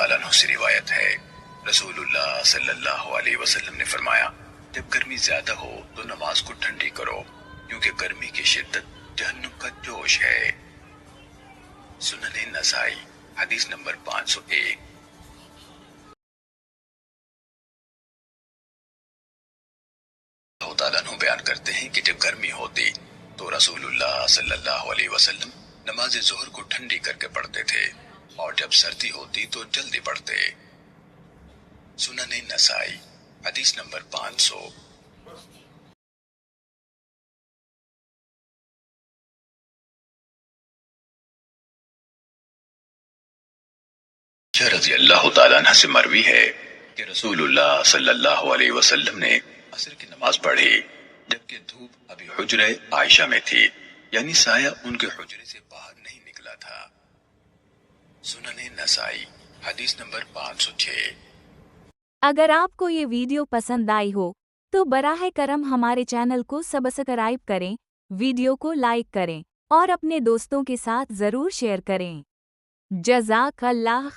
تعالیٰ عنہ سے روایت ہے، رسول اللہ صلی اللہ علیہ وسلم نے فرمایا، جب گرمی زیادہ ہو تو نماز کو ٹھنڈی کرو، کیونکہ گرمی کی شدت جہنم کا جوش ہے۔ سنن نسائی حدیث نمبر 501۔ اللہ تعالیٰ عنہ بیان کرتے ہیں کہ جب گرمی ہوتی تو رسول اللہ صلی اللہ علیہ وسلم نماز ظہر کو ٹھنڈی کر کے پڑھتے تھے، اور جب سردی ہوتی تو جلدی پڑھتے۔ سنن نسائی حدیث نمبر 500۔ رضی اللہ تعالیٰ عنہ سے مروی ہے کہ رسول اللہ صلی اللہ علیہ وسلم نے عصر کی نماز پڑھی جبکہ دھوپ ابھی حجرہ عائشہ میں تھی، یعنی سایہ ان کے حجرے سے باہر نہیں نکلا تھا۔ سنن نسائی حدیث نمبر 506۔ اگر آپ کو یہ ویڈیو پسند آئی ہو تو براہ کرم ہمارے چینل کو سبسکرائب کریں، ویڈیو کو لائک کریں اور اپنے دوستوں کے ساتھ ضرور شیئر کریں۔ جزاک اللہ